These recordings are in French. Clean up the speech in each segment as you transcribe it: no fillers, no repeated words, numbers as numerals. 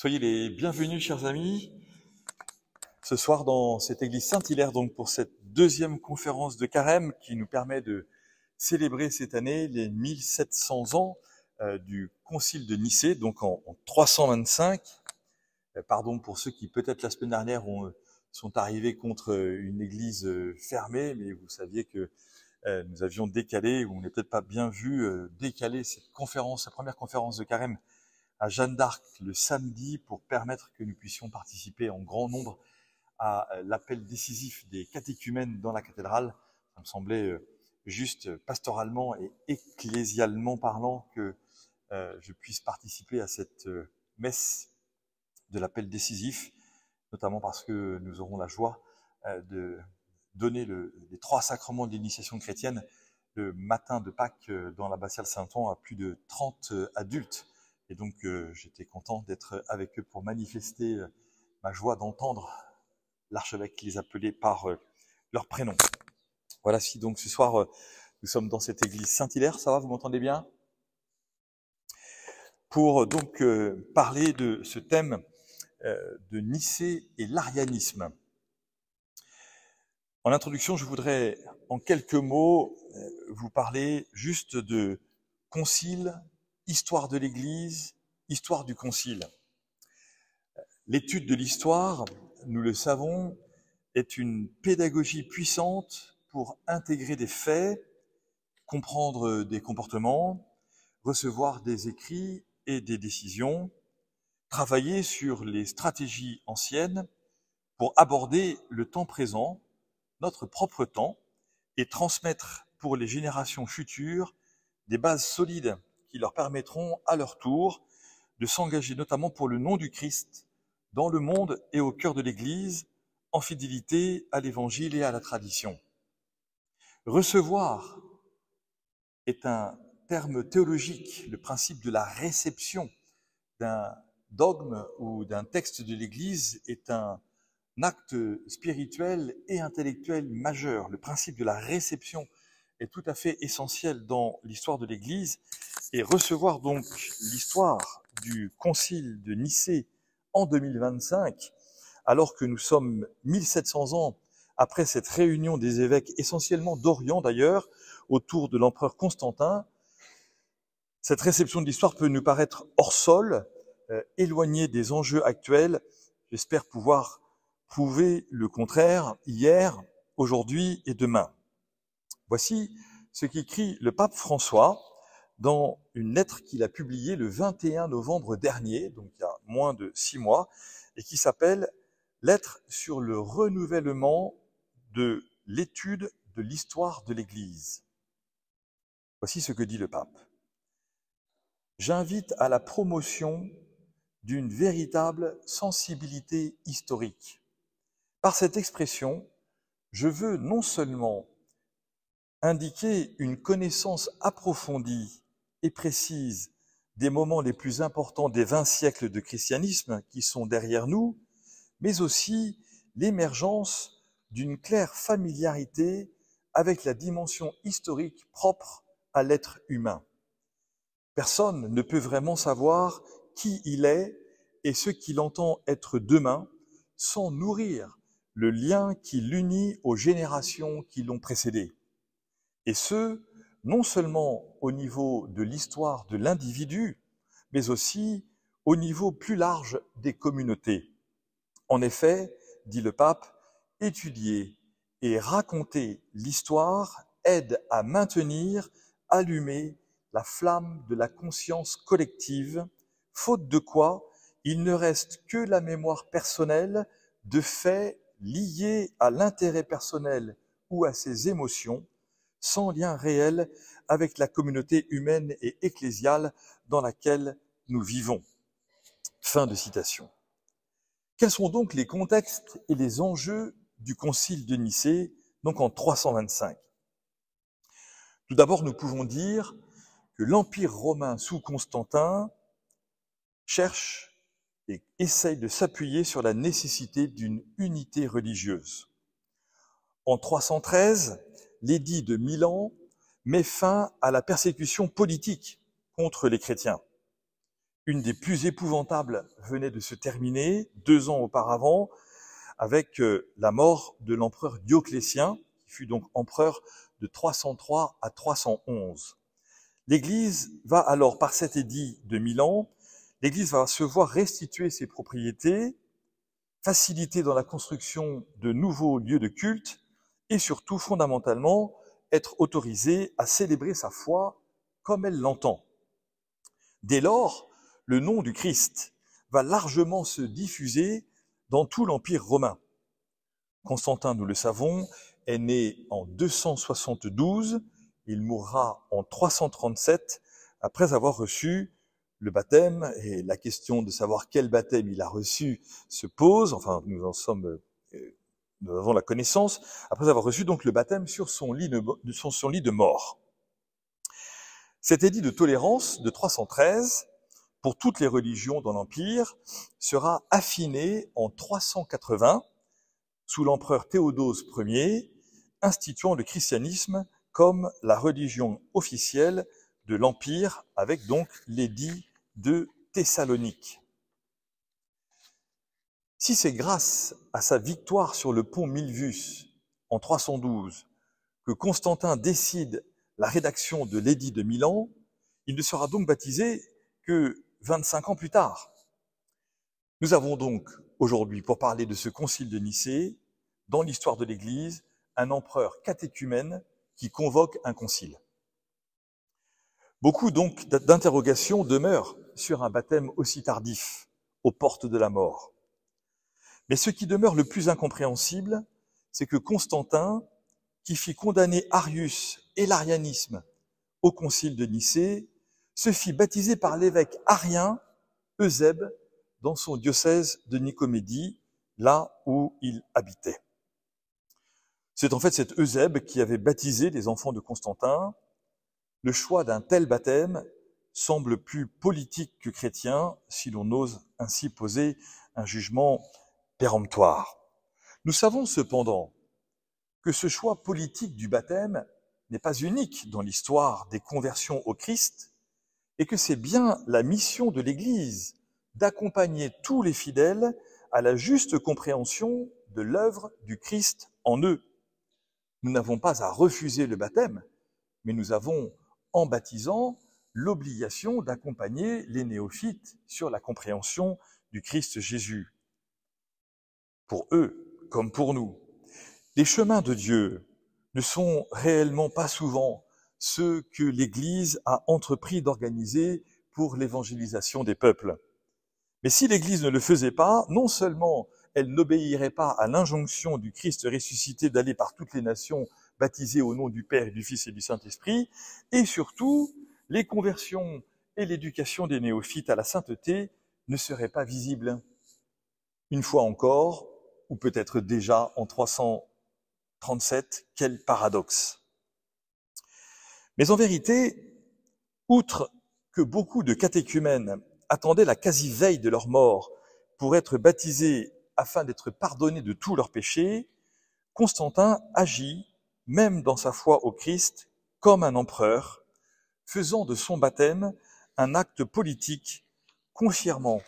Soyez les bienvenus, chers amis, ce soir dans cette église Saint-Hilaire, donc pour cette deuxième conférence de Carême qui nous permet de célébrer cette année les 1700 ans du Concile de Nicée, donc en 325. Pardon pour ceux qui peut-être la semaine dernière sont arrivés contre une église fermée, mais vous saviez que nous avions décalé, ou on n'est peut-être pas bien vu, décaler cette conférence, la première conférence de Carême à Jeanne d'Arc le samedi pour permettre que nous puissions participer en grand nombre à l'appel décisif des catéchumènes dans la cathédrale. Ça me semblait juste pastoralement et ecclésialement parlant que je puisse participer à cette messe de l'appel décisif, notamment parce que nous aurons la joie de donner les 3 sacrements de l'initiation chrétienne le matin de Pâques dans l'abbatiale Saint-Ouen à plus de 30 adultes. Et donc, j'étais content d'être avec eux pour manifester ma joie d'entendre l'archevêque les appeler par leur prénom. Voilà, si donc ce soir, nous sommes dans cette église Saint-Hilaire. Ça va, vous m'entendez bien? Pour donc parler de ce thème de Nicée et l'arianisme. En introduction, je voudrais en quelques mots vous parler juste de concile, histoire de l'Église, histoire du concile. L'étude de l'histoire, nous le savons, est une pédagogie puissante pour intégrer des faits, comprendre des comportements, recevoir des écrits et des décisions, travailler sur les stratégies anciennes pour aborder le temps présent, notre propre temps, et transmettre pour les générations futures des bases solides qui leur permettront à leur tour de s'engager notamment pour le nom du Christ dans le monde et au cœur de l'Église, en fidélité à l'Évangile et à la tradition. Recevoir est un terme théologique, le principe de la réception d'un dogme ou d'un texte de l'Église est un acte spirituel et intellectuel majeur. Le principe de la réception est tout à fait essentiel dans l'histoire de l'Église, et recevoir donc l'histoire du Concile de Nicée en 2025, alors que nous sommes 1700 ans après cette réunion des évêques, essentiellement d'Orient d'ailleurs, autour de l'empereur Constantin. Cette réception de l'histoire peut nous paraître hors sol, éloignée des enjeux actuels. J'espère pouvoir prouver le contraire hier, aujourd'hui et demain. Voici ce qu'écrit le pape François dans une lettre qu'il a publiée le 21 novembre dernier, donc il y a moins de 6 mois, et qui s'appelle « Lettre sur le renouvellement de l'étude de l'histoire de l'Église ». Voici ce que dit le pape. « J'invite à la promotion d'une véritable sensibilité historique. Par cette expression, je veux non seulement indiquer une connaissance approfondie et précise des moments les plus importants des 20 siècles de christianisme qui sont derrière nous, mais aussi l'émergence d'une claire familiarité avec la dimension historique propre à l'être humain. Personne ne peut vraiment savoir qui il est et ce qu'il entend être demain sans nourrir le lien qui l'unit aux générations qui l'ont précédé. Et ce, non seulement au niveau de l'histoire de l'individu, mais aussi au niveau plus large des communautés. En effet, dit le pape, étudier et raconter l'histoire aide à maintenir allumée la flamme de la conscience collective, faute de quoi il ne reste que la mémoire personnelle de faits liés à l'intérêt personnel ou à ses émotions, sans lien réel avec la communauté humaine et ecclésiale dans laquelle nous vivons. » Fin de citation. Quels sont donc les contextes et les enjeux du Concile de Nicée, donc en 325 ? Tout d'abord, nous pouvons dire que l'Empire romain sous Constantin cherche et essaye de s'appuyer sur la nécessité d'une unité religieuse. En 313, l'édit de Milan met fin à la persécution politique contre les chrétiens. une des plus épouvantables venait de se terminer 2 ans auparavant avec la mort de l'empereur Dioclétien, qui fut donc empereur de 303 à 311. L'Église va alors, par cet édit de Milan, l'Église va se voir restituer ses propriétés, faciliter dans la construction de nouveaux lieux de culte et surtout, fondamentalement, être autorisée à célébrer sa foi comme elle l'entend. Dès lors, le nom du Christ va largement se diffuser dans tout l'Empire romain. Constantin, nous le savons, est né en 272, il mourra en 337 après avoir reçu le baptême, et la question de savoir quel baptême il a reçu se pose, enfin nous avons la connaissance, après avoir reçu donc le baptême sur son lit de mort. Cet édit de tolérance de 313, pour toutes les religions dans l'Empire, sera affiné en 380, sous l'empereur Théodose Ier, instituant le christianisme comme la religion officielle de l'Empire, avec donc l'édit de Thessalonique. Si c'est grâce à sa victoire sur le pont Milvius en 312 que Constantin décide la rédaction de l'édit de Milan, il ne sera donc baptisé que 25 ans plus tard. Nous avons donc aujourd'hui, pour parler de ce concile de Nicée, dans l'histoire de l'Église, un empereur catéchumène qui convoque un concile. Beaucoup donc d'interrogations demeurent sur un baptême aussi tardif, aux portes de la mort. Mais ce qui demeure le plus incompréhensible, c'est que Constantin, qui fit condamner Arius et l'arianisme au concile de Nicée, se fit baptiser par l'évêque arien Eusèbe dans son diocèse de Nicomédie, là où il habitait. C'est en fait cet Eusèbe qui avait baptisé les enfants de Constantin. Le choix d'un tel baptême semble plus politique que chrétien, si l'on ose ainsi poser un jugement péremptoire. Nous savons cependant que ce choix politique du baptême n'est pas unique dans l'histoire des conversions au Christ, et que c'est bien la mission de l'Église d'accompagner tous les fidèles à la juste compréhension de l'œuvre du Christ en eux. Nous n'avons pas à refuser le baptême, mais nous avons, en baptisant, l'obligation d'accompagner les néophytes sur la compréhension du Christ Jésus. Pour eux, comme pour nous, les chemins de Dieu ne sont réellement pas souvent ceux que l'Église a entrepris d'organiser pour l'évangélisation des peuples. Mais si l'Église ne le faisait pas, non seulement elle n'obéirait pas à l'injonction du Christ ressuscité d'aller par toutes les nations baptisées au nom du Père et du Fils et du Saint-Esprit, et surtout, les conversions et l'éducation des néophytes à la sainteté ne seraient pas visibles. Une fois encore, ou peut-être déjà en 337, quel paradoxe. Mais en vérité, outre que beaucoup de catéchumènes attendaient la quasi-veille de leur mort pour être baptisés afin d'être pardonnés de tous leurs péchés, Constantin agit, même dans sa foi au Christ, comme un empereur, faisant de son baptême un acte politique, confirmant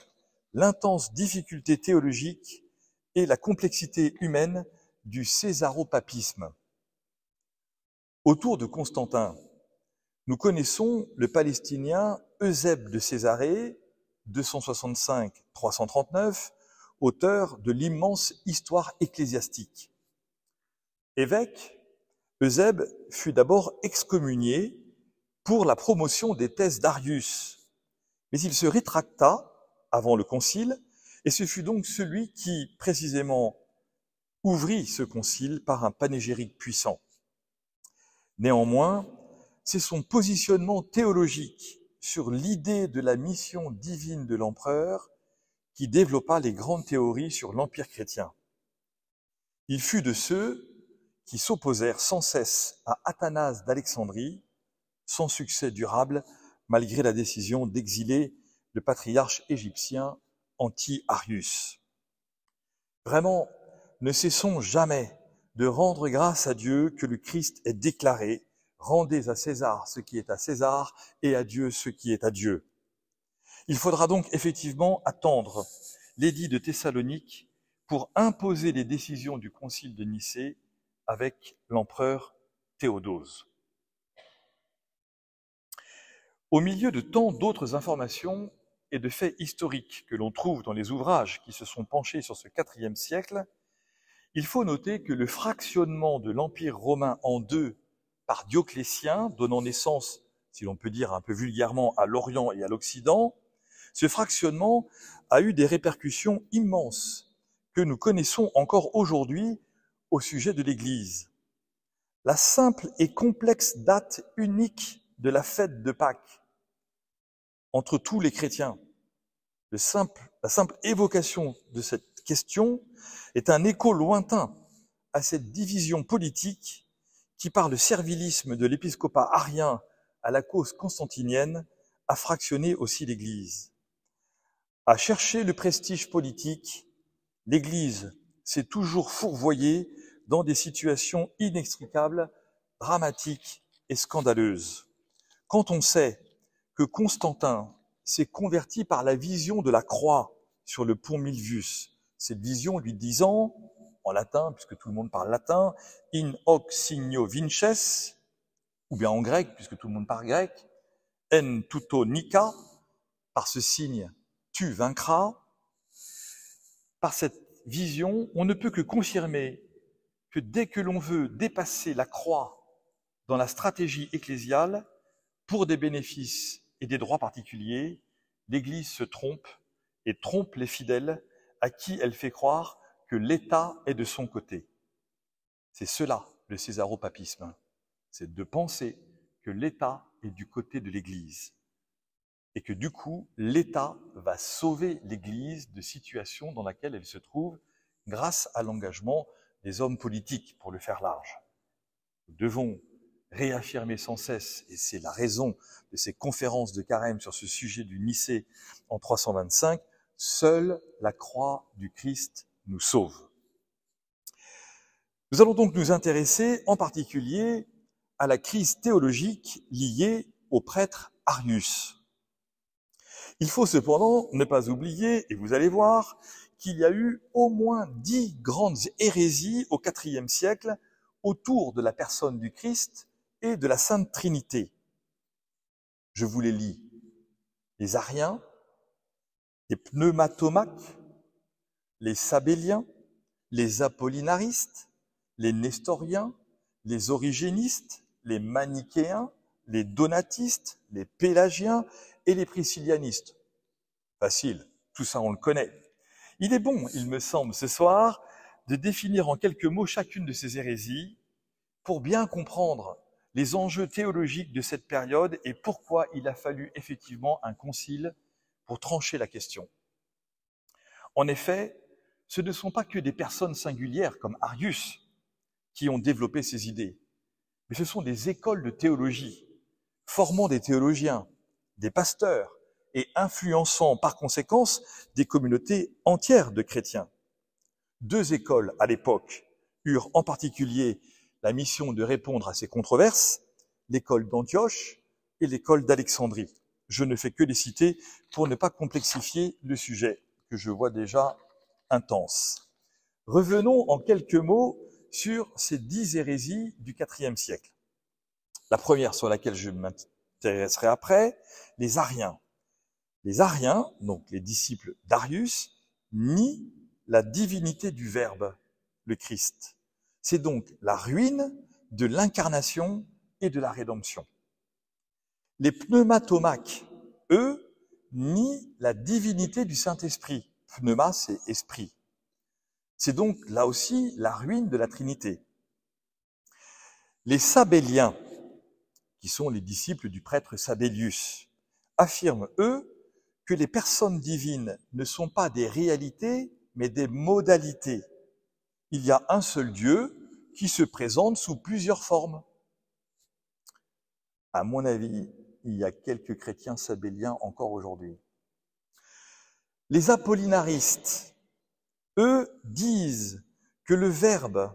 l'intense difficulté théologique et la complexité humaine du césaropapisme. Autour de Constantin, nous connaissons le Palestinien Eusèbe de Césarée, 265-339, auteur de l'immense histoire ecclésiastique. Évêque, Eusèbe fut d'abord excommunié pour la promotion des thèses d'Arius, mais il se rétracta avant le concile, et ce fut donc celui qui, précisément, ouvrit ce concile par un panégyrique puissant. Néanmoins, c'est son positionnement théologique sur l'idée de la mission divine de l'empereur qui développa les grandes théories sur l'Empire chrétien. Il fut de ceux qui s'opposèrent sans cesse à Athanase d'Alexandrie, sans succès durable, malgré la décision d'exiler le patriarche égyptien Anti-Arius. Vraiment, ne cessons jamais de rendre grâce à Dieu que le Christ est déclaré « Rendez à César ce qui est à César et à Dieu ce qui est à Dieu ». Il faudra donc effectivement attendre l'édit de Thessalonique pour imposer les décisions du concile de Nicée avec l'empereur Théodose. Au milieu de tant d'autres informations et de faits historiques que l'on trouve dans les ouvrages qui se sont penchés sur ce IVe siècle, il faut noter que le fractionnement de l'Empire romain en deux par Dioclétien, donnant naissance, si l'on peut dire un peu vulgairement, à l'Orient et à l'Occident, ce fractionnement a eu des répercussions immenses que nous connaissons encore aujourd'hui au sujet de l'Église. La simple et complexe date unique de la fête de Pâques entre tous les chrétiens, la simple évocation de cette question est un écho lointain à cette division politique qui, par le servilisme de l'épiscopat arien à la cause constantinienne, a fractionné aussi l'Église. À chercher le prestige politique, l'Église s'est toujours fourvoyée dans des situations inextricables, dramatiques et scandaleuses. Quand on sait que Constantin s'est converti par la vision de la croix sur le pont Milvius, cette vision lui disant, en latin, puisque tout le monde parle latin, in hoc signo vinces, ou bien en grec, puisque tout le monde parle grec, en tuto nika, par ce signe, tu vaincras. Par cette vision, on ne peut que confirmer que dès que l'on veut dépasser la croix dans la stratégie ecclésiale, pour des bénéfices et des droits particuliers, l'Église se trompe et trompe les fidèles à qui elle fait croire que l'État est de son côté. C'est cela, le césaropapisme. C'est de penser que l'État est du côté de l'Église et que du coup, l'État va sauver l'Église de situations dans laquelle elle se trouve grâce à l'engagement des hommes politiques, pour le faire large. Nous devons réaffirmer sans cesse, et c'est la raison de ces conférences de Carême sur ce sujet du Nicée en 325, seule la croix du Christ nous sauve. Nous allons donc nous intéresser en particulier à la crise théologique liée au prêtre Arius. Il faut cependant ne pas oublier, et vous allez voir, qu'il y a eu au moins 10 grandes hérésies au IVe siècle autour de la personne du Christ et de la Sainte Trinité. Je vous les lis. Les Ariens, les Pneumatomaques, les Sabéliens, les Apollinaristes, les Nestoriens, les Origénistes, les Manichéens, les Donatistes, les Pélagiens et les Priscillianistes. Facile, tout ça on le connaît. Il est bon, il me semble, ce soir, de définir en quelques mots chacune de ces hérésies pour bien comprendre les enjeux théologiques de cette période et pourquoi il a fallu effectivement un concile pour trancher la question. En effet, ce ne sont pas que des personnes singulières comme Arius qui ont développé ces idées, mais ce sont des écoles de théologie, formant des théologiens, des pasteurs et influençant par conséquence des communautés entières de chrétiens. 2 écoles à l'époque eurent en particulier la mission de répondre à ces controverses, l'école d'Antioche et l'école d'Alexandrie. Je ne fais que les citer pour ne pas complexifier le sujet, que je vois déjà intense. Revenons en quelques mots sur ces 10 hérésies du IVe siècle. La première sur laquelle je m'intéresserai après, les Ariens. Les Ariens, donc les disciples d'Arius, nient la divinité du Verbe, le Christ. C'est donc la ruine de l'incarnation et de la rédemption. Les pneumatomaques, eux, nient la divinité du Saint-Esprit. Pneuma, c'est esprit. C'est donc là aussi la ruine de la Trinité. Les Sabéliens, qui sont les disciples du prêtre Sabellius, affirment, eux, que les personnes divines ne sont pas des réalités, mais des modalités. Il y a un seul Dieu qui se présente sous plusieurs formes. À mon avis, il y a quelques chrétiens sabéliens encore aujourd'hui. Les apollinaristes, eux, disent que le Verbe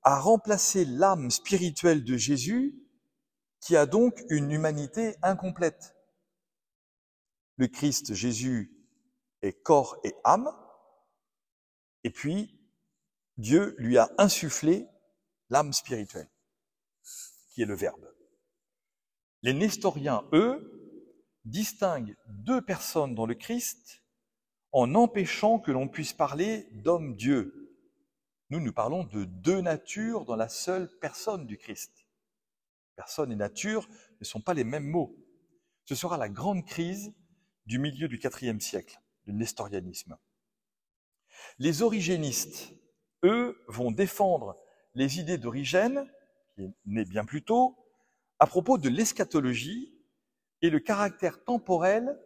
a remplacé l'âme spirituelle de Jésus, qui a donc une humanité incomplète. Le Christ, Jésus, est corps et âme, et puis Dieu lui a insufflé l'âme spirituelle, qui est le Verbe. Les nestoriens, eux, distinguent deux personnes dans le Christ en empêchant que l'on puisse parler d'homme-dieu. Nous parlons de deux natures dans la seule personne du Christ. Personne et nature ne sont pas les mêmes mots. Ce sera la grande crise du milieu du IVe siècle, du nestorianisme. Les origénistes, eux, vont défendre les idées d'Origène, qui est né bien plus tôt, à propos de l'eschatologie et le caractère temporel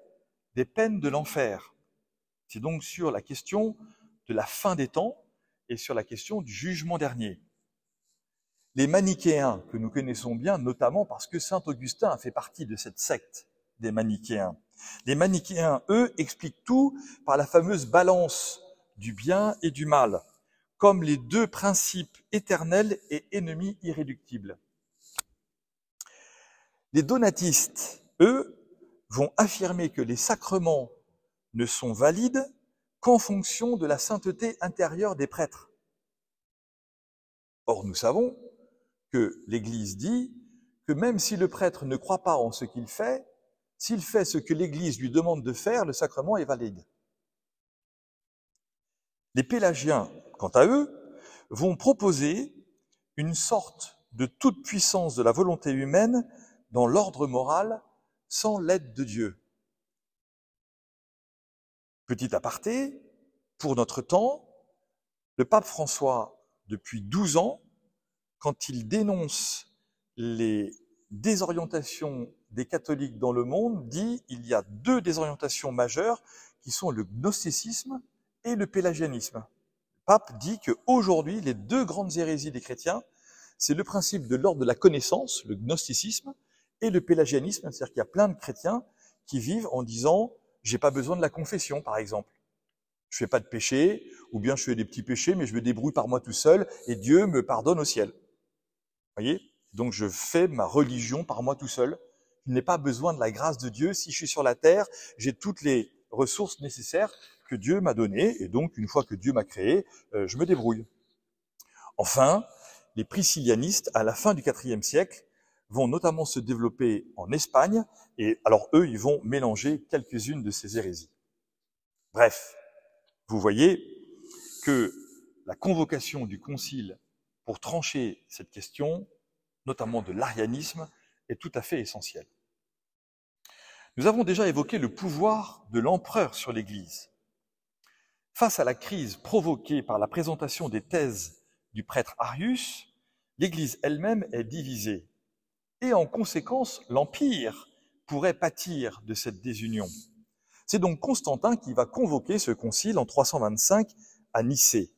des peines de l'enfer. C'est donc sur la question de la fin des temps et sur la question du jugement dernier. Les manichéens, que nous connaissons bien, notamment parce que saint Augustin a fait partie de cette secte des manichéens. Les manichéens, eux, expliquent tout par la fameuse balance du bien et du mal, comme les deux principes éternels et ennemis irréductibles. Les donatistes, eux, vont affirmer que les sacrements ne sont valides qu'en fonction de la sainteté intérieure des prêtres. Or, nous savons que l'Église dit que même si le prêtre ne croit pas en ce qu'il fait, s'il fait ce que l'Église lui demande de faire, le sacrement est valide. Les pélagiens, quant à eux, vont proposer une sorte de toute-puissance de la volonté humaine dans l'ordre moral sans l'aide de Dieu. Petit aparté, pour notre temps, le pape François, depuis 12 ans, quand il dénonce les désorientations des catholiques dans le monde, dit qu'il y a deux désorientations majeures qui sont le gnosticisme et le pélagianisme. Le pape dit qu'aujourd'hui, les deux grandes hérésies des chrétiens, c'est le principe de l'ordre de la connaissance, le gnosticisme, et le pélagianisme, c'est-à-dire qu'il y a plein de chrétiens qui vivent en disant « j'ai pas besoin de la confession », par exemple. Je fais pas de péché, ou bien je fais des petits péchés, mais je me débrouille par moi tout seul, et Dieu me pardonne au ciel. Vous voyez ? Donc je fais ma religion par moi tout seul. Je n'ai pas besoin de la grâce de Dieu. Si je suis sur la terre, j'ai toutes les ressources nécessaires que Dieu m'a données, et donc une fois que Dieu m'a créé, je me débrouille. Enfin, les priscillianistes, à la fin du IVe siècle, vont notamment se développer en Espagne, et alors eux, ils vont mélanger quelques-unes de ces hérésies. Bref, vous voyez que la convocation du concile pour trancher cette question, notamment de l'arianisme, est tout à fait essentielle. Nous avons déjà évoqué le pouvoir de l'empereur sur l'Église. Face à la crise provoquée par la présentation des thèses du prêtre Arius, l'Église elle-même est divisée. Et en conséquence, l'Empire pourrait pâtir de cette désunion. C'est donc Constantin qui va convoquer ce concile en 325 à Nicée.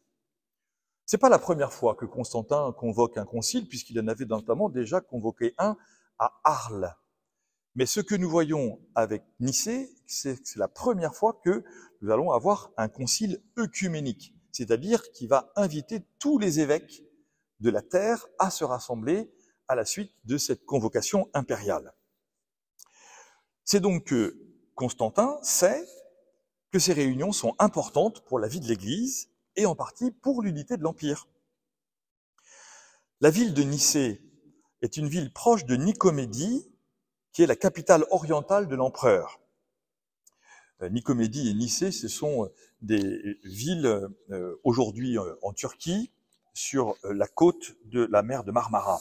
C'est pas la première fois que Constantin convoque un concile, puisqu'il en avait notamment déjà convoqué un à Arles. Mais ce que nous voyons avec Nicée, c'est que c'est la première fois que nous allons avoir un concile œcuménique, c'est-à-dire qui va inviter tous les évêques de la terre à se rassembler à la suite de cette convocation impériale. C'est donc que Constantin sait que ces réunions sont importantes pour la vie de l'Église et en partie pour l'unité de l'Empire. La ville de Nicée est une ville proche de Nicomédie, qui est la capitale orientale de l'empereur. Nicomédie et Nicée, ce sont des villes aujourd'hui en Turquie, sur la côte de la mer de Marmara.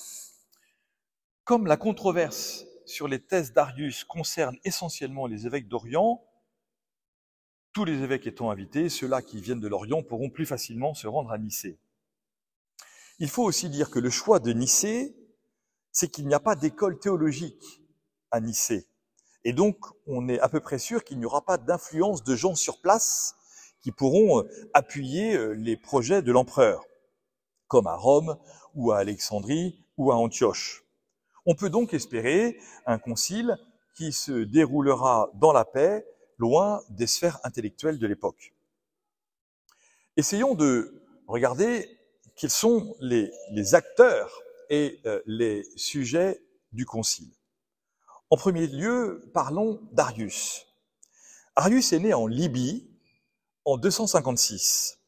Comme la controverse sur les thèses d'Arius concerne essentiellement les évêques d'Orient, tous les évêques étant invités, ceux-là qui viennent de l'Orient pourront plus facilement se rendre à Nicée. Il faut aussi dire que le choix de Nicée, c'est qu'il n'y a pas d'école théologique à Nicée. Et donc, on est à peu près sûr qu'il n'y aura pas d'influence de gens sur place qui pourront appuyer les projets de l'empereur, comme à Rome, ou à Alexandrie, ou à Antioche. On peut donc espérer un concile qui se déroulera dans la paix, loin des sphères intellectuelles de l'époque. Essayons de regarder quels sont les acteurs et les sujets du concile. En premier lieu, parlons d'Arius. Arius est né en Libye en 256.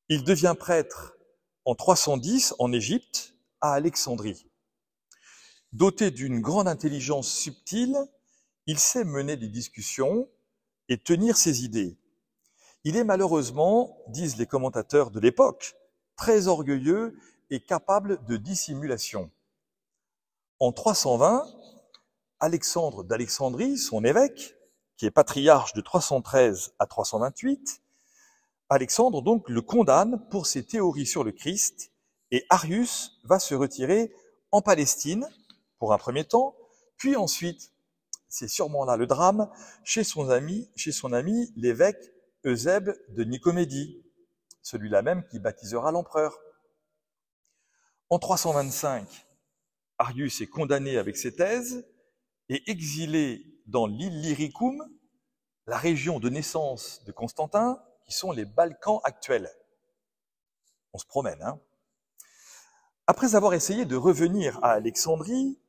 Il devient prêtre en 310 en Égypte, à Alexandrie. Doté d'une grande intelligence subtile, il sait mener des discussions et tenir ses idées. Il est malheureusement, disent les commentateurs de l'époque, très orgueilleux et capable de dissimulation. En 320, Alexandre d'Alexandrie, son évêque, qui est patriarche de 313 à 328, Alexandre donc le condamne pour ses théories sur le Christ et Arius va se retirer en Palestine pour un premier temps, puis ensuite, c'est sûrement là le drame, chez son ami l'évêque Eusèbe de Nicomédie, celui-là même qui baptisera l'empereur. En 325, Arius est condamné avec ses thèses et exilé dans l'Illyricum, la région de naissance de Constantin, qui sont les Balkans actuels. On se promène, hein. Après avoir essayé de revenir à Alexandrie,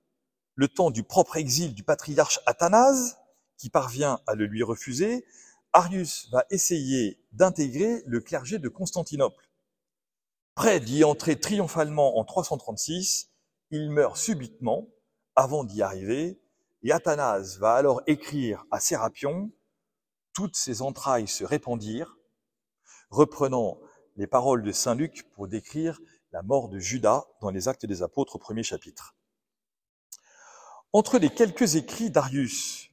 le temps du propre exil du patriarche Athanase, qui parvient à le lui refuser, Arius va essayer d'intégrer le clergé de Constantinople. Prêt d'y entrer triomphalement en 336, il meurt subitement avant d'y arriver, et Athanase va alors écrire à Sérapion « Toutes ses entrailles se répandirent », reprenant les paroles de saint Luc pour décrire la mort de Judas dans les Actes des Apôtres au premier chapitre. Entre les quelques écrits d'Arius,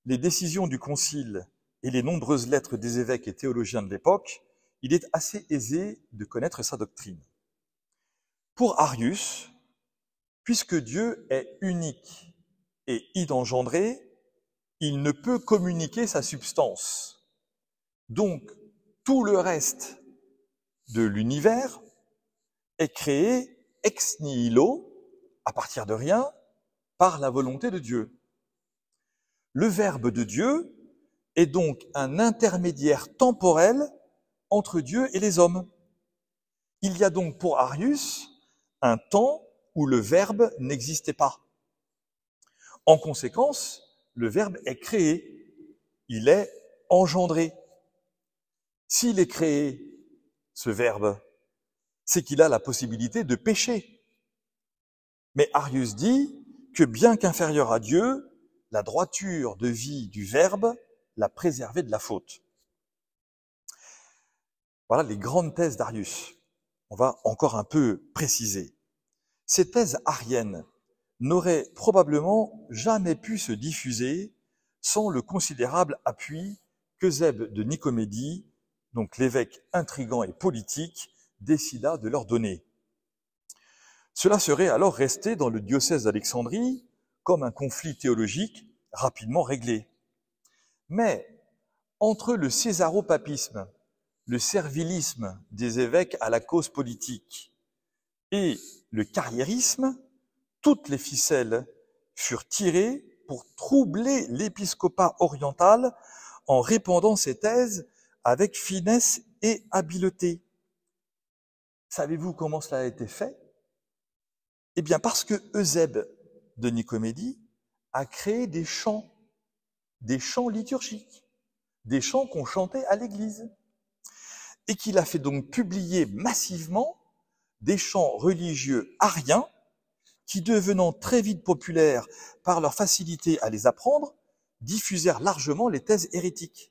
les décisions du concile et les nombreuses lettres des évêques et théologiens de l'époque, il est assez aisé de connaître sa doctrine. Pour Arius, puisque Dieu est unique et inengendré, il ne peut communiquer sa substance. Donc, tout le reste de l'univers est créé ex nihilo, à partir de rien, par la volonté de Dieu. Le Verbe de Dieu est donc un intermédiaire temporel entre Dieu et les hommes. Il y a donc pour Arius un temps où le Verbe n'existait pas. En conséquence, le Verbe est créé, il est engendré. S'il est créé, ce Verbe, c'est qu'il a la possibilité de pécher. Mais Arius dit que bien qu'inférieur à Dieu, la droiture de vie du Verbe l'a préservé de la faute. Voilà les grandes thèses d'Arius. On va encore un peu préciser. Ces thèses ariennes n'auraient probablement jamais pu se diffuser sans le considérable appui qu'Eusèbe de Nicomédie, donc l'évêque intrigant et politique, décida de leur donner. Cela serait alors resté dans le diocèse d'Alexandrie comme un conflit théologique rapidement réglé. Mais entre le césaropapisme, le servilisme des évêques à la cause politique et le carriérisme, toutes les ficelles furent tirées pour troubler l'épiscopat oriental en répandant ces thèses avec finesse et habileté. Savez-vous comment cela a été fait? Eh bien, parce que Eusèbe de Nicomédie a créé des chants liturgiques, des chants qu'on chantait à l'église, et qu'il a fait donc publier massivement des chants religieux ariens qui, devenant très vite populaires par leur facilité à les apprendre, diffusèrent largement les thèses hérétiques.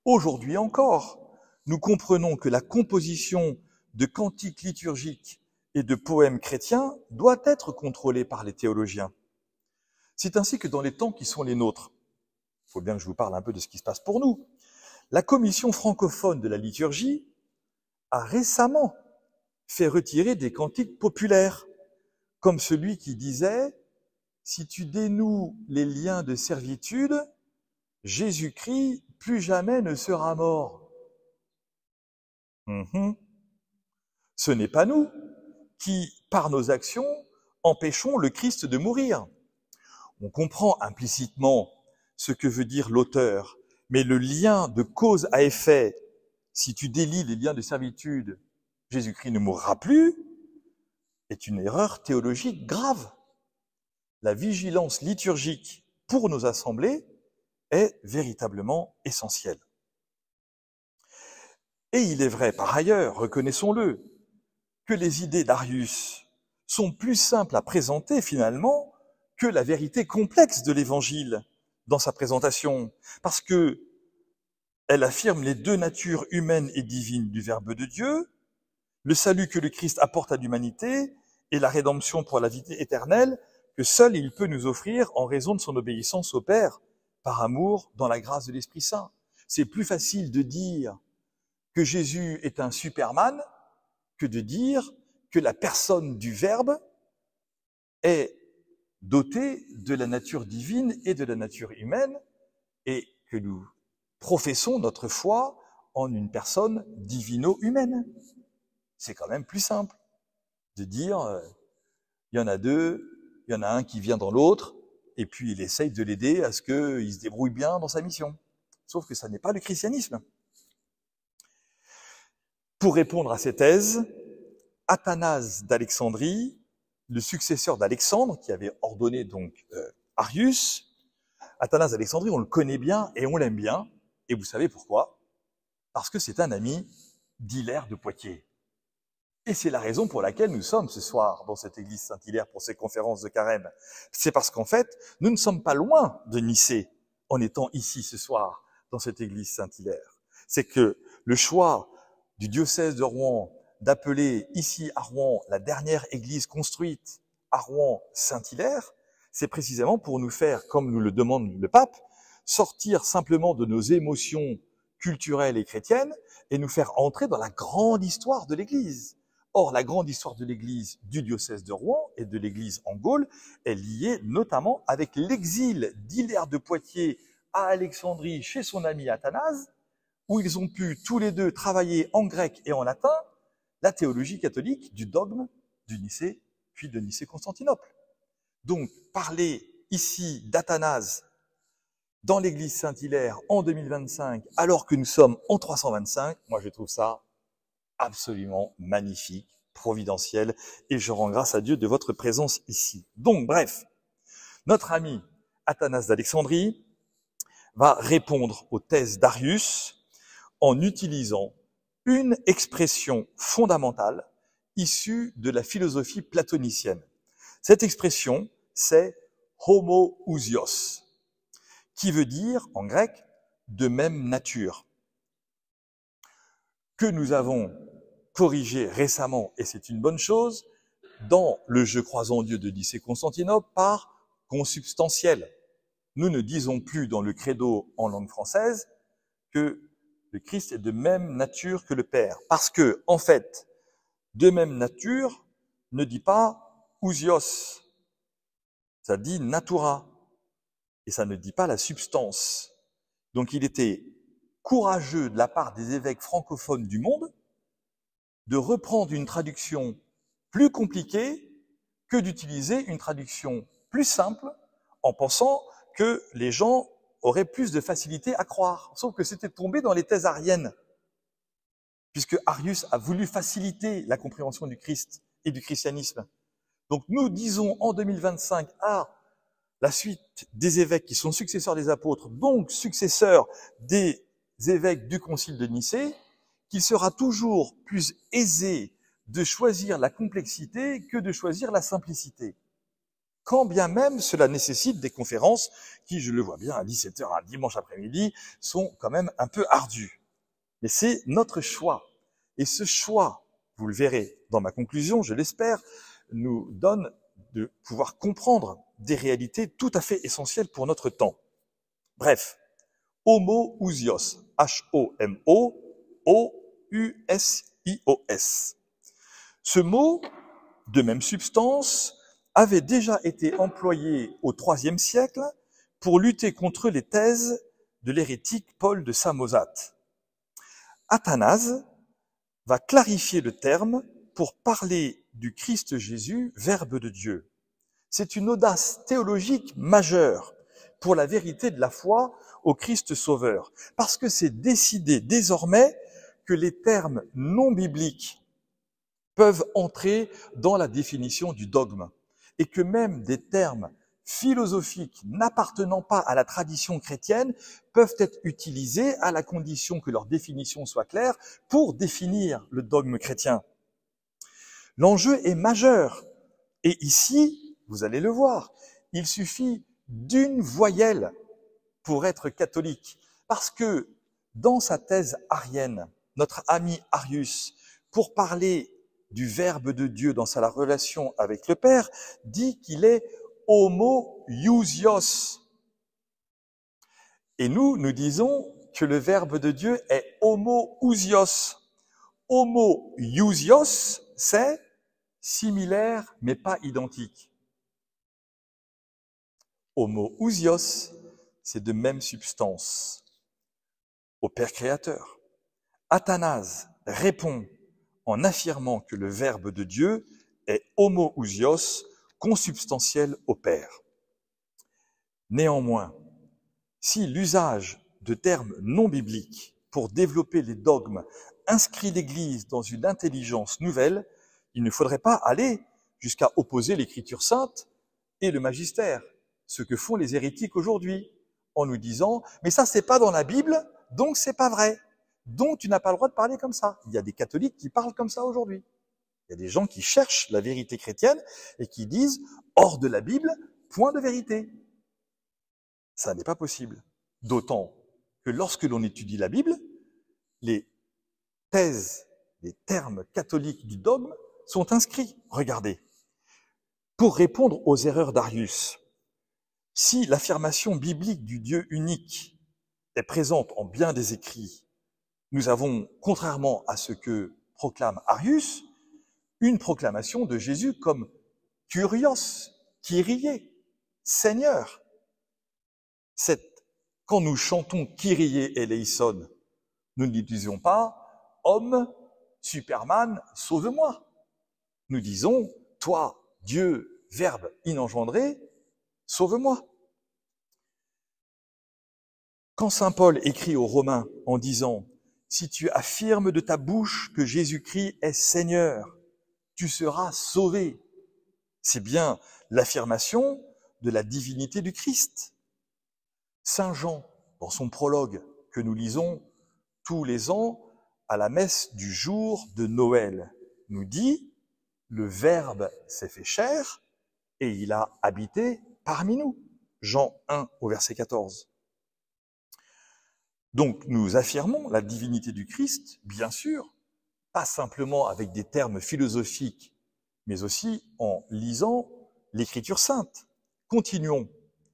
Aujourd'hui encore, nous comprenons que la composition de cantiques liturgiques et de poèmes chrétiens doit être contrôlée par les théologiens. C'est ainsi que dans les temps qui sont les nôtres, il faut bien que je vous parle un peu de ce qui se passe pour nous, la commission francophone de la liturgie a récemment fait retirer des cantiques populaires, comme celui qui disait « Si tu dénoues les liens de servitude, Jésus-Christ plus jamais ne sera mort. » Ce n'est pas nous qui, par nos actions, empêchons le Christ de mourir. On comprend implicitement ce que veut dire l'auteur, mais le lien de cause à effet, si tu délies les liens de servitude, Jésus-Christ ne mourra plus, est une erreur théologique grave. La vigilance liturgique pour nos assemblées est véritablement essentiel. Et il est vrai, par ailleurs, reconnaissons-le, que les idées d'Arius sont plus simples à présenter finalement que la vérité complexe de l'Évangile dans sa présentation, parce que elle affirme les deux natures humaines et divines du Verbe de Dieu, le salut que le Christ apporte à l'humanité et la rédemption pour la vie éternelle que seul il peut nous offrir en raison de son obéissance au Père, par amour, dans la grâce de l'Esprit Saint. C'est plus facile de dire que Jésus est un Superman que de dire que la personne du Verbe est dotée de la nature divine et de la nature humaine et que nous professons notre foi en une personne divino-humaine. C'est quand même plus simple de dire il y en a deux, il y en a un qui vient dans l'autre, et puis il essaye de l'aider à ce qu'il se débrouille bien dans sa mission. Sauf que ça n'est pas le christianisme. Pour répondre à ces thèses, Athanase d'Alexandrie, le successeur d'Alexandre, qui avait ordonné donc Arius, Athanase d'Alexandrie, on le connaît bien et on l'aime bien, et vous savez pourquoi? Parce que c'est un ami d'Hilaire de Poitiers. Et c'est la raison pour laquelle nous sommes ce soir dans cette église Saint-Hilaire pour ces conférences de carême. C'est parce qu'en fait, nous ne sommes pas loin de Nicée en étant ici ce soir dans cette église Saint-Hilaire. C'est que le choix du diocèse de Rouen d'appeler ici à Rouen la dernière église construite à Rouen Saint-Hilaire, c'est précisément pour nous faire, comme nous le demande le pape, sortir simplement de nos émotions culturelles et chrétiennes et nous faire entrer dans la grande histoire de l'église. Or, la grande histoire de l'Église du diocèse de Rouen et de l'Église en Gaule est liée notamment avec l'exil d'Hilaire de Poitiers à Alexandrie chez son ami Athanase, où ils ont pu tous les deux travailler en grec et en latin la théologie catholique du dogme du Nicée, puis de Nicée-Constantinople. Donc, parler ici d'Athanase dans l'Église Saint-Hilaire en 2025, alors que nous sommes en 325, moi je trouve ça absolument magnifique, providentiel, et je rends grâce à Dieu de votre présence ici. Donc, bref, notre ami Athanase d'Alexandrie va répondre aux thèses d'Arius en utilisant une expression fondamentale issue de la philosophie platonicienne. Cette expression, c'est homoousios, qui veut dire, en grec, de même nature, que nous avons corrigé récemment, et c'est une bonne chose, dans le Je crois en Dieu de Nicée-Constantinople par consubstantiel. Nous ne disons plus dans le credo en langue française que le Christ est de même nature que le Père. Parce que, en fait, de même nature ne dit pas ousios, ça dit natura, et ça ne dit pas la substance. Donc il était courageux de la part des évêques francophones du monde de reprendre une traduction plus compliquée que d'utiliser une traduction plus simple en pensant que les gens auraient plus de facilité à croire. Sauf que c'était tombé dans les thèses ariennes, puisque Arius a voulu faciliter la compréhension du Christ et du christianisme. Donc nous disons en 2025 à la suite des évêques qui sont successeurs des apôtres, donc successeurs des évêques du concile de Nicée, qu'il sera toujours plus aisé de choisir la complexité que de choisir la simplicité. Quand bien même cela nécessite des conférences qui, je le vois bien, à 17h un dimanche après-midi, sont quand même un peu ardues. Mais c'est notre choix. Et ce choix, vous le verrez dans ma conclusion, je l'espère, nous donne de pouvoir comprendre des réalités tout à fait essentielles pour notre temps. Bref, homoousios, H-O-M-O-O-U-S-I-O-S. Ce mot, de même substance, avait déjà été employé au IIIe siècle pour lutter contre les thèses de l'hérétique Paul de Samosate. Athanase va clarifier le terme pour parler du Christ Jésus, Verbe de Dieu. C'est une audace théologique majeure pour la vérité de la foi au Christ Sauveur, parce que c'est décidé désormais que les termes non bibliques peuvent entrer dans la définition du dogme, et que même des termes philosophiques n'appartenant pas à la tradition chrétienne peuvent être utilisés à la condition que leur définition soit claire pour définir le dogme chrétien. L'enjeu est majeur. Et ici, vous allez le voir, il suffit d'une voyelle pour être catholique. Parce que dans sa thèse arienne, notre ami Arius, pour parler du Verbe de Dieu dans sa relation avec le Père, dit qu'il est homoousios. Et nous disons que le Verbe de Dieu est homoousios. Homoousios, c'est similaire mais pas identique. Homoousios, c'est de même substance au Père créateur. Athanase répond en affirmant que le Verbe de Dieu est homoousios, consubstantiel au Père. Néanmoins, si l'usage de termes non bibliques pour développer les dogmes inscrit l'Église dans une intelligence nouvelle, il ne faudrait pas aller jusqu'à opposer l'Écriture sainte et le magistère, ce que font les hérétiques aujourd'hui, en nous disant « mais ça, c'est pas dans la Bible, donc c'est pas vrai. Donc tu n'as pas le droit de parler comme ça. » Il y a des catholiques qui parlent comme ça aujourd'hui. Il y a des gens qui cherchent la vérité chrétienne et qui disent « hors de la Bible, point de vérité ». Ça n'est pas possible. D'autant que lorsque l'on étudie la Bible, les thèses, les termes catholiques du dogme sont inscrits. Regardez. Pour répondre aux erreurs d'Arius, si l'affirmation biblique du Dieu unique est présente en bien des écrits, nous avons, contrairement à ce que proclame Arius, une proclamation de Jésus comme Kyrios, Kyrie, Seigneur. Quand nous chantons Kyrie eleison, nous ne disons pas « Homme, Superman, sauve-moi ». Nous disons « Toi, Dieu, Verbe inengendré, sauve-moi ». Quand saint Paul écrit aux Romains en disant « Si tu affirmes de ta bouche que Jésus-Christ est Seigneur, tu seras sauvé », c'est bien l'affirmation de la divinité du Christ. Saint Jean, dans son prologue que nous lisons tous les ans à la messe du jour de Noël, nous dit « Le Verbe s'est fait chair et il a habité parmi nous ». Jean 1 au verset 14. Donc nous affirmons la divinité du Christ, bien sûr, pas simplement avec des termes philosophiques, mais aussi en lisant l'Écriture sainte. Continuons.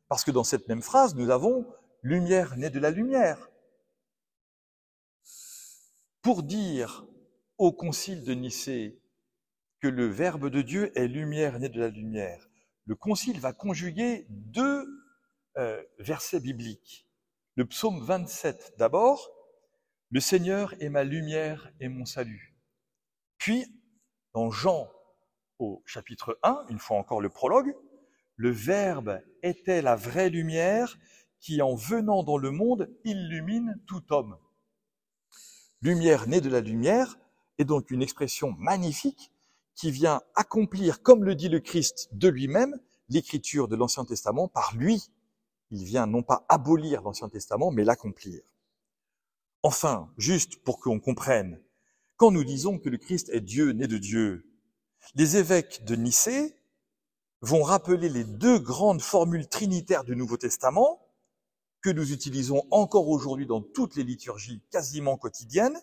Parce que dans cette même phrase, nous avons « lumière née de la lumière ». Pour dire au concile de Nicée que le Verbe de Dieu est lumière née de la lumière, le concile va conjuguer deux versets bibliques. Le psaume 27 d'abord, « Le Seigneur est ma lumière et mon salut ». Puis, dans Jean au chapitre 1, une fois encore le prologue, le Verbe était la vraie lumière qui, en venant dans le monde, illumine tout homme. Lumière née de la lumière est donc une expression magnifique qui vient accomplir, comme le dit le Christ de lui-même, l'écriture de l'Ancien Testament par lui. Il vient non pas abolir l'Ancien Testament, mais l'accomplir. Enfin, juste pour qu'on comprenne, quand nous disons que le Christ est Dieu né de Dieu, les évêques de Nicée vont rappeler les deux grandes formules trinitaires du Nouveau Testament que nous utilisons encore aujourd'hui dans toutes les liturgies quasiment quotidiennes.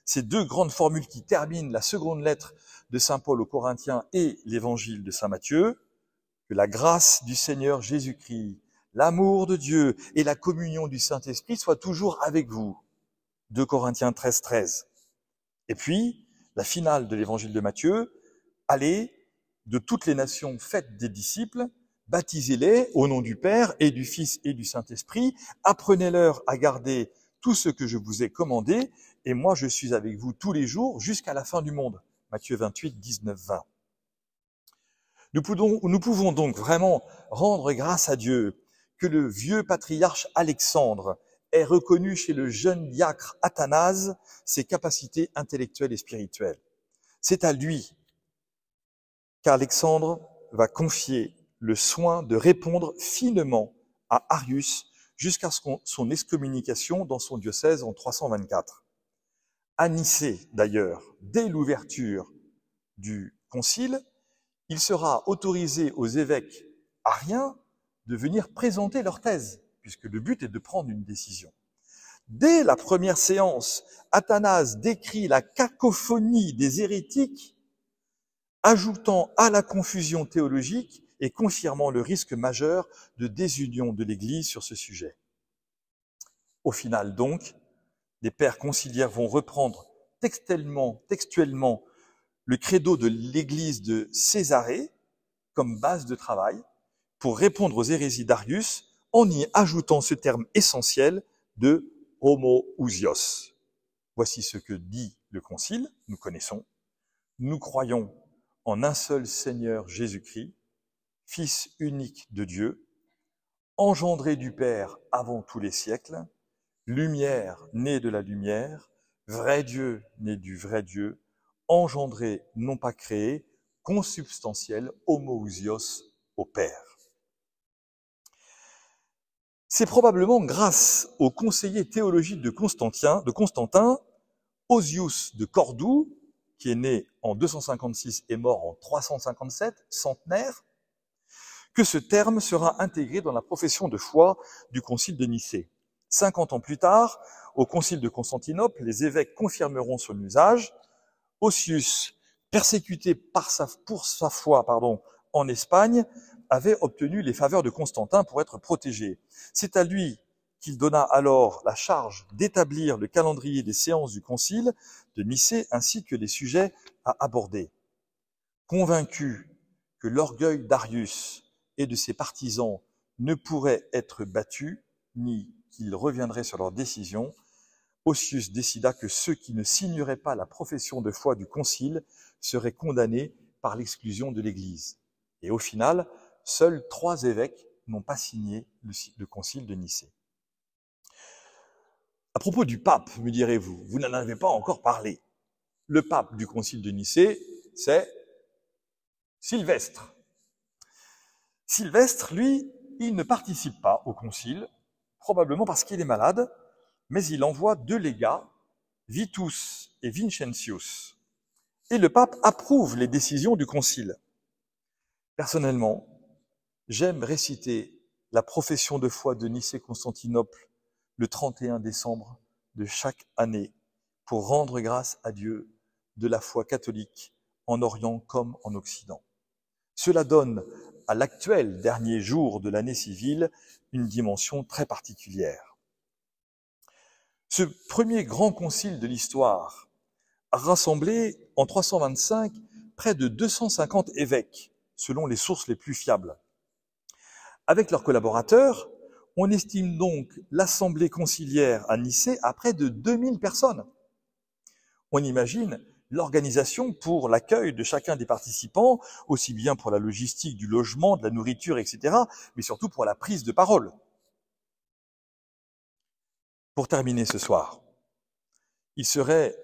Ces deux grandes formules qui terminent la seconde lettre de saint Paul aux Corinthiens et l'évangile de saint Matthieu, que la grâce du Seigneur Jésus-Christ, l'amour de Dieu et la communion du Saint-Esprit soient toujours avec vous. 2 Corinthiens 13, 13. Et puis, la finale de l'évangile de Matthieu, allez de toutes les nations, faites des disciples, baptisez-les au nom du Père et du Fils et du Saint-Esprit, apprenez-leur à garder tout ce que je vous ai commandé, et moi je suis avec vous tous les jours jusqu'à la fin du monde. Matthieu 28, 19, 20. Nous pouvons donc vraiment rendre grâce à Dieu que le vieux patriarche Alexandre ait reconnu chez le jeune diacre Athanase ses capacités intellectuelles et spirituelles. C'est à lui qu'Alexandre va confier le soin de répondre finement à Arius jusqu'à son excommunication dans son diocèse en 324. À Nicée, d'ailleurs, dès l'ouverture du concile, il sera autorisé aux évêques ariens de venir présenter leur thèse, puisque le but est de prendre une décision. Dès la première séance, Athanase décrit la cacophonie des hérétiques, ajoutant à la confusion théologique et confirmant le risque majeur de désunion de l'Église sur ce sujet. Au final donc, les pères conciliaires vont reprendre textuellement le credo de l'Église de Césarée comme base de travail pour répondre aux hérésies d'Arius en y ajoutant ce terme essentiel de homoousios. Voici ce que dit le Concile, nous connaissons. Nous croyons en un seul Seigneur Jésus-Christ, Fils unique de Dieu, engendré du Père avant tous les siècles, lumière née de la lumière, vrai Dieu né du vrai Dieu, engendré, non pas créé, consubstantiel, homoousios au Père. C'est probablement grâce au conseiller théologique de Constantin, Osius de Cordoue, qui est né en 256 et mort en 357, centenaire, que ce terme sera intégré dans la profession de foi du concile de Nicée. 50 ans plus tard, au concile de Constantinople, les évêques confirmeront son usage. Osius, persécuté pour sa foi en Espagne, avait obtenu les faveurs de Constantin pour être protégé. C'est à lui qu'il donna alors la charge d'établir le calendrier des séances du concile de Nicée ainsi que les sujets à aborder. Convaincu que l'orgueil d'Arius et de ses partisans ne pourrait être battu, ni qu'ils reviendraient sur leur décision, Osius décida que ceux qui ne signeraient pas la profession de foi du concile seraient condamnés par l'exclusion de l'Église. Et au final, seuls 3 évêques n'ont pas signé le concile de Nicée. À propos du pape, me direz-vous, vous n'en avez pas encore parlé. Le pape du concile de Nicée, c'est Sylvestre. Sylvestre, lui, il ne participe pas au concile, probablement parce qu'il est malade, mais il envoie 2 légats, Vitus et Vincentius. Et le pape approuve les décisions du concile. Personnellement, j'aime réciter la profession de foi de Nicée-Constantinople le 31 décembre de chaque année pour rendre grâce à Dieu de la foi catholique en Orient comme en Occident. Cela donne à l'actuel dernier jour de l'année civile une dimension très particulière. Ce premier grand concile de l'histoire a rassemblé en 325 près de 250 évêques, selon les sources les plus fiables. Avec leurs collaborateurs, on estime donc l'assemblée conciliaire à Nicée à près de 2000 personnes. On imagine l'organisation pour l'accueil de chacun des participants, aussi bien pour la logistique du logement, de la nourriture, etc., mais surtout pour la prise de parole. Pour terminer ce soir, il serait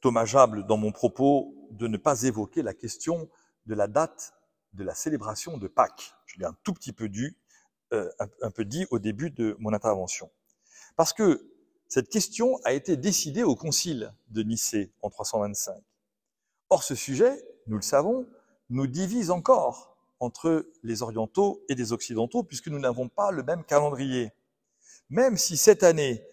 dommageable dans mon propos de ne pas évoquer la question de la date de la célébration de Pâques. Je l'ai un tout petit peu dit au début de mon intervention. Parce que cette question a été décidée au concile de Nicée en 325. Or, ce sujet, nous le savons, nous divise encore entre les orientaux et les occidentaux, puisque nous n'avons pas le même calendrier. Même si cette année,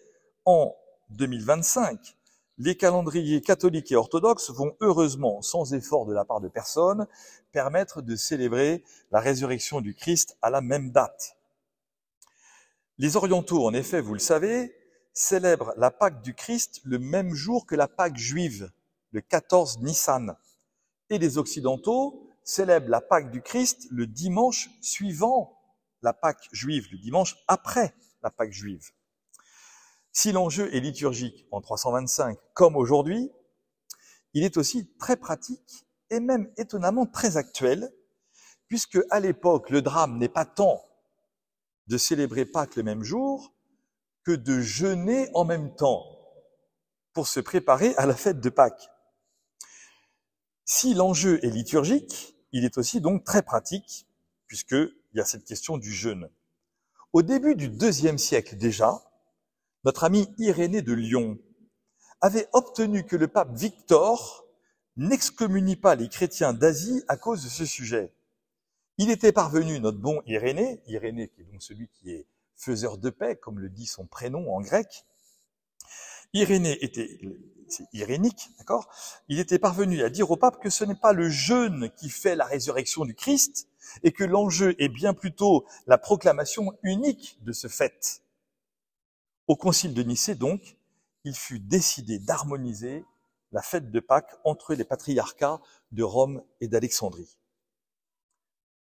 en 2025, les calendriers catholiques et orthodoxes vont heureusement, sans effort de la part de personne, permettre de célébrer la résurrection du Christ à la même date. Les orientaux, en effet, vous le savez, célèbrent la Pâque du Christ le même jour que la Pâque juive, le 14 Nissan. Et les occidentaux célèbrent la Pâque du Christ le dimanche suivant la Pâque juive, le dimanche après la Pâque juive. Si l'enjeu est liturgique en 325 comme aujourd'hui, il est aussi très pratique et même étonnamment très actuel, puisque à l'époque, le drame n'est pas tant de célébrer Pâques le même jour que de jeûner en même temps pour se préparer à la fête de Pâques. Si l'enjeu est liturgique, il est aussi donc très pratique, puisqu'il il y a cette question du jeûne. Au début du IIe siècle déjà, notre ami Irénée de Lyon avait obtenu que le pape Victor n'excommunie pas les chrétiens d'Asie à cause de ce sujet. Il était parvenu, notre bon Irénée qui est donc celui qui est faiseur de paix, comme le dit son prénom en grec, c'est irénique, d'accord? Il était parvenu à dire au pape que ce n'est pas le jeûne qui fait la résurrection du Christ, et que l'enjeu est bien plutôt la proclamation unique de ce fait. Au concile de Nicée, donc, il fut décidé d'harmoniser la fête de Pâques entre les patriarcats de Rome et d'Alexandrie.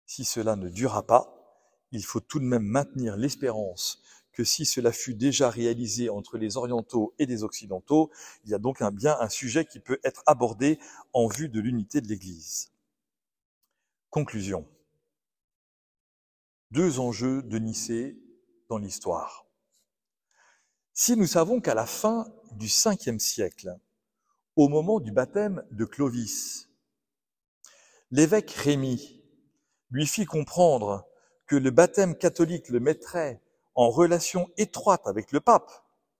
Si cela ne dura pas, il faut tout de même maintenir l'espérance que si cela fut déjà réalisé entre les orientaux et les occidentaux, il y a donc bien un sujet qui peut être abordé en vue de l'unité de l'Église. Conclusion. 2 enjeux de Nicée dans l'histoire. Si nous savons qu'à la fin du 5e siècle, au moment du baptême de Clovis, l'évêque Rémy lui fit comprendre que le baptême catholique le mettrait en relation étroite avec le pape,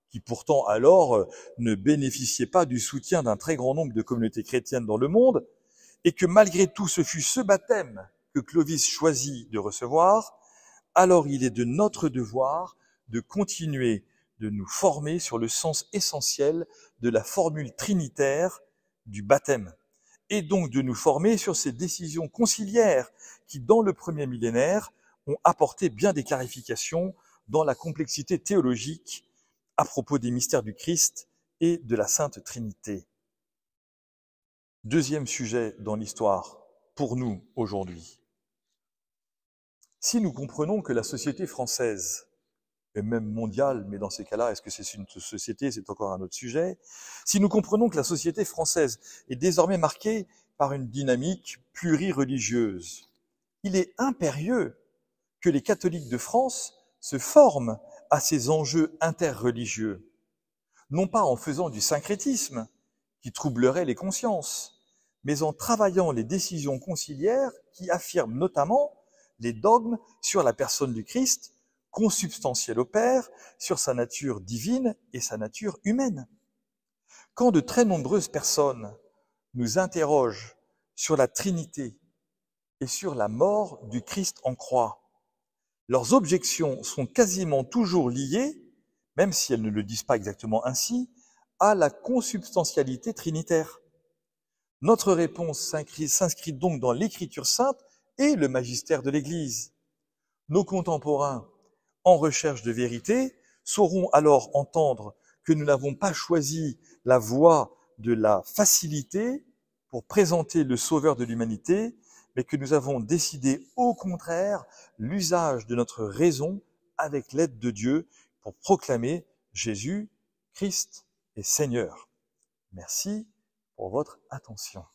qui pourtant alors ne bénéficiait pas du soutien d'un très grand nombre de communautés chrétiennes dans le monde, et que malgré tout ce fut ce baptême que Clovis choisit de recevoir, alors il est de notre devoir de continuer de nous former sur le sens essentiel de la formule trinitaire du baptême, et donc de nous former sur ces décisions conciliaires qui, dans le premier millénaire, ont apporté bien des clarifications dans la complexité théologique à propos des mystères du Christ et de la Sainte Trinité. 2e sujet dans l'histoire, pour nous, aujourd'hui. Si nous comprenons que la société française, et même mondiale, mais dans ces cas-là, est-ce que c'est une société, c'est encore un autre sujet. Si nous comprenons que la société française est désormais marquée par une dynamique plurireligieuse, il est impérieux que les catholiques de France se forment à ces enjeux interreligieux, non pas en faisant du syncrétisme, qui troublerait les consciences, mais en travaillant les décisions conciliaires qui affirment notamment les dogmes sur la personne du Christ, consubstantiel au Père, sur sa nature divine et sa nature humaine. Quand de très nombreuses personnes nous interrogent sur la Trinité et sur la mort du Christ en croix, leurs objections sont quasiment toujours liées, même si elles ne le disent pas exactement ainsi, à la consubstantialité trinitaire. Notre réponse s'inscrit donc dans l'Écriture sainte et le magistère de l'Église. Nos contemporains, en recherche de vérité, sauront alors entendre que nous n'avons pas choisi la voie de la facilité pour présenter le Sauveur de l'humanité, mais que nous avons décidé au contraire l'usage de notre raison avec l'aide de Dieu pour proclamer Jésus, Christ et Seigneur. Merci pour votre attention.